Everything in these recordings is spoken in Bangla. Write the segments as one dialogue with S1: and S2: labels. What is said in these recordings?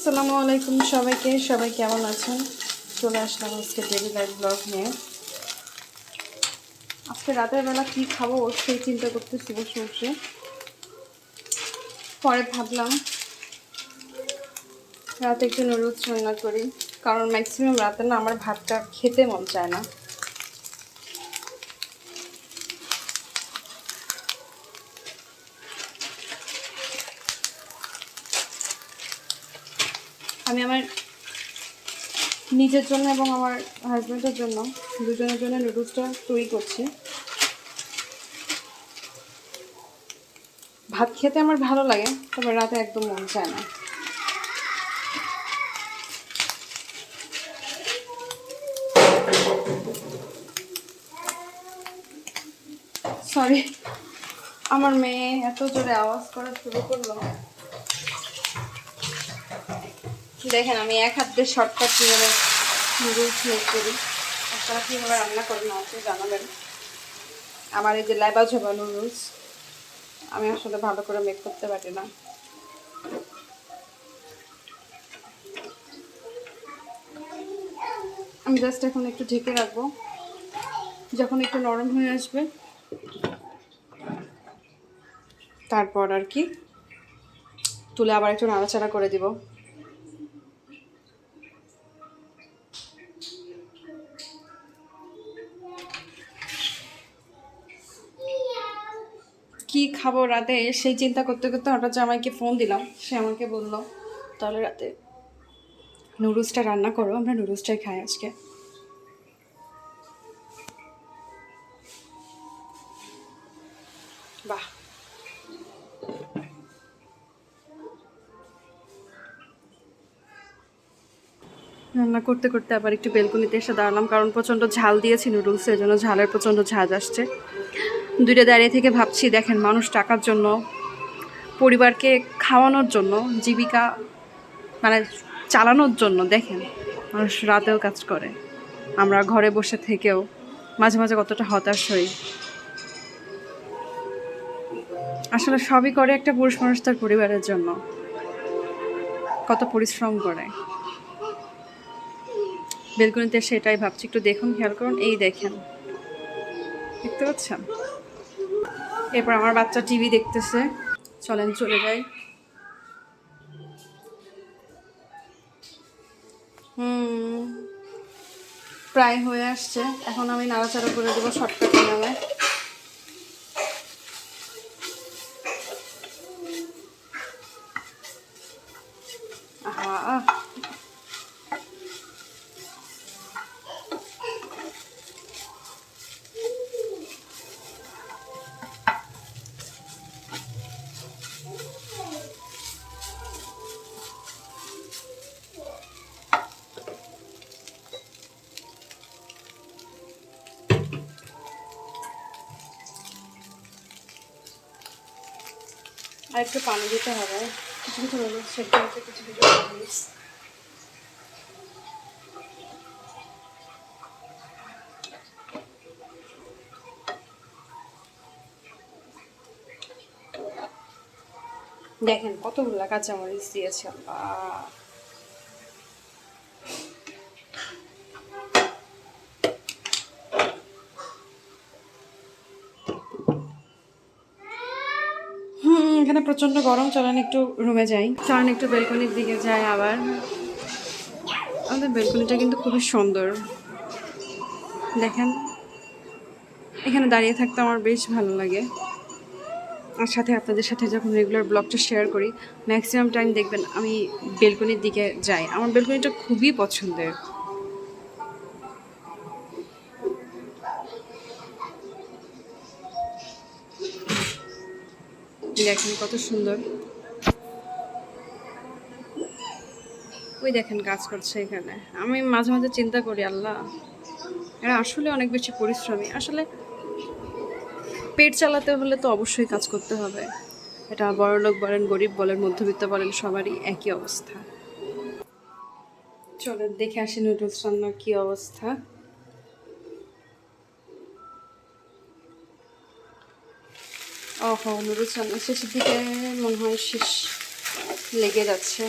S1: আসসালামু আলাইকুম সবাইকে। সবাই কেমন আছেন? চলে আসলাম আজকে ডেইলি লাইফ ব্লগ নিয়ে। আজকে রাতের বেলা কী খাবো সেই চিন্তা করতেছি বসে বসে। পরে ভাবলাম রাতে একটু নুডলস রান্না করি, কারণ ম্যাক্সিমাম রাতে না আমার ভাতটা খেতে মন চায় না। আমি আমার নিজের জন্য এবং আমার হাজব্যান্ডের জন্য দুজনের জন্য নুডলসটা তৈরি করছি। ভাত খেতে আমার ভালো লাগে, তবে রাতে একদম মন চায় না। সরি, আমার মেয়ে এত জোরে আওয়াজ করা শুরু করলো। দেখেন আমি এক হাত দিয়ে শর্টকাট কীভাবে নুডলস মেক করি। আপনারা কীভাবে রান্না করেন আমাকে জানাবেন। আমার এই যে লেবা ঝোবা নুডলস আমি আসলে ভালো করে মেক করতে পারি না। আমি জাস্ট এখন একটু ঢেকে রাখবো, যখন একটু নরম হয়ে আসবে তারপর আর কি তুলে আবার একটু নাড়াচাড়া করে দিব। কি খাবো রাতে সেই চিন্তা করতে করতে হঠাৎ জামাইকে ফোন দিলাম। সে আমাকে বললো তাহলে রাতে নুডলসটা রান্না করো, আমরা নুডলসটাই খাই আজকে। বাহ, রান্না করতে করতে আবার একটু বেলকনিতে এসে দাঁড়ালাম, কারণ প্রচণ্ড ঝাল দিয়েছি নুডলসে, এই জন্য ঝালের প্রচণ্ড ঝাঁজ আসছে। দুইটা দাঁড়িয়ে থেকে ভাবছি, দেখেন মানুষ টাকার জন্য, পরিবারকে খাওয়ানোর জন্য, জীবিকা মানে চালানোর জন্য দেখেন মানুষ রাতেও কাজ করে। আমরা ঘরে বসে থেকেও মাঝে মাঝে কতটা হতাশ হই। আসলে সবই করে একটা পুরুষ মানুষ তার পরিবারের জন্য, কত পরিশ্রম করে। বেলকনিতে সেটাই ভাবছি, একটু দেখুন, খেয়াল করুন, এই দেখেন, দেখতে পাচ্ছেন? এরপর আমার বাচ্চা টিভি দেখতেছে, চলেন চলে যাই। প্রায় হয়ে আসছে, এখন আমি নাড়াচাড়া করে দেবো শর্টকাট নামে। আহা, আর একটু পানি দিতে হবে। কিছু কিছু নুডলস সেদ্ধ হচ্ছে, কিছু কিছু নুডলস দেখেন কতগুলো কাঁচামরিচ দিয়েছে। এখানে প্রচণ্ড গরম, চলেন একটু রুমে যাই, চলেন একটু বেলকনির দিকে যাই। আবার আমাদের বেলকনিটা কিন্তু খুবই সুন্দর, দেখেন এখানে দাঁড়িয়ে থাকতে আমার বেশ ভালো লাগে। আর সাথে আপনাদের সাথে যখন রেগুলার ব্লগটা শেয়ার করি ম্যাক্সিমাম টাইম দেখবেন আমি বেলকনির দিকে যাই। আমার বেলকনিটা খুবই পছন্দের। দেখেন কত সুন্দর, ওই দেখেন কাজ করছে এখানে। আমি মাঝে মাঝে চিন্তা করি, আল্লাহ এরা আসলে অনেক বেশি পরিশ্রমী। আসলে পেট চালাতে হলে তো অবশ্যই কাজ করতে হবে, এটা বড়লোক বলেন, গরিব বলেন, মধ্যবিত্ত বলেন, সবারই একই অবস্থা। চলেন দেখে আসি নুডলস রান্নার কী অবস্থা। নুডলস রান্নার শেষের দিকে মনে হয় শেষ লেগে যাচ্ছে।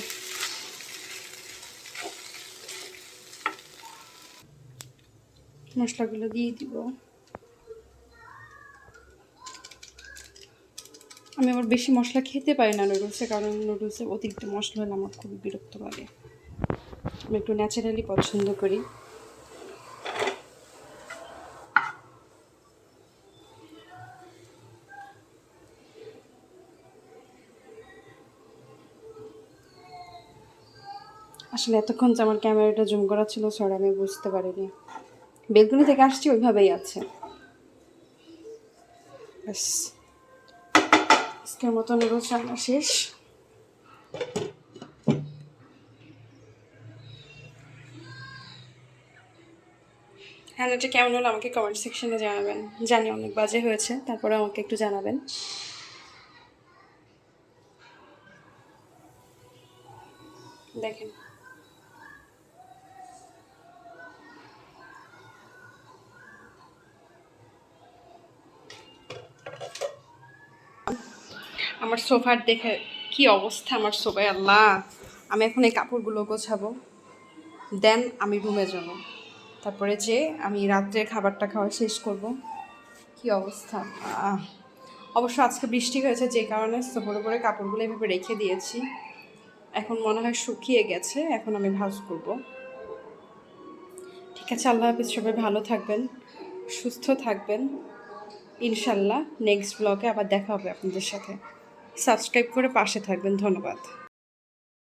S1: মশলাগুলো দিয়ে দিব। আমি আবার বেশি মশলা খেতে পারি না নুডলসে, কারণ নুডলসে অতিরিক্ত মশলা হলে আমার খুব বিরক্ত লাগে। আমি একটু ন্যাচারালি পছন্দ করি। আসলে এতক্ষণ যে আমার ক্যামেরাটা জুম করা ছিল, সরি আমি বুঝতে পারিনি। বেলকুনি থেকে আসছি ওইভাবেই আছে। ব্যাস, আজকের মতো নুডলস রান্না শেষ। রান্নাটা কেমন হলো আমাকে কমেন্ট সেকশনে জানাবেন। জানি অনেক বাজে হয়েছে, তারপরে আমাকে একটু জানাবেন। দেখেন, আমার সোফার দেখে কি অবস্থা আমার সোফায়, আল্লাহ। আমি এখন এই কাপড়গুলো গোছাবো, দেন আমি রুমে যাব। তারপরে যে আমি রাত্রের খাবারটা খাওয়া শেষ করব। কি অবস্থা! অবশ্য আজকে বৃষ্টি হয়েছে, যে কারণে সোফার উপরে কাপড়গুলো এভাবে রেখে দিয়েছি। এখন মনে হয় শুকিয়ে গেছে, এখন আমি ভাঁজ করব। ঠিক আছে, আল্লাহ হাফিজ। সবাই ভালো থাকবেন, সুস্থ থাকবেন। ইনশাল্লাহ নেক্সট ব্লগে আবার দেখা হবে আপনাদের সাথে। সাবস্ক্রাইব করে পাশে থাকবেন। ধন্যবাদ।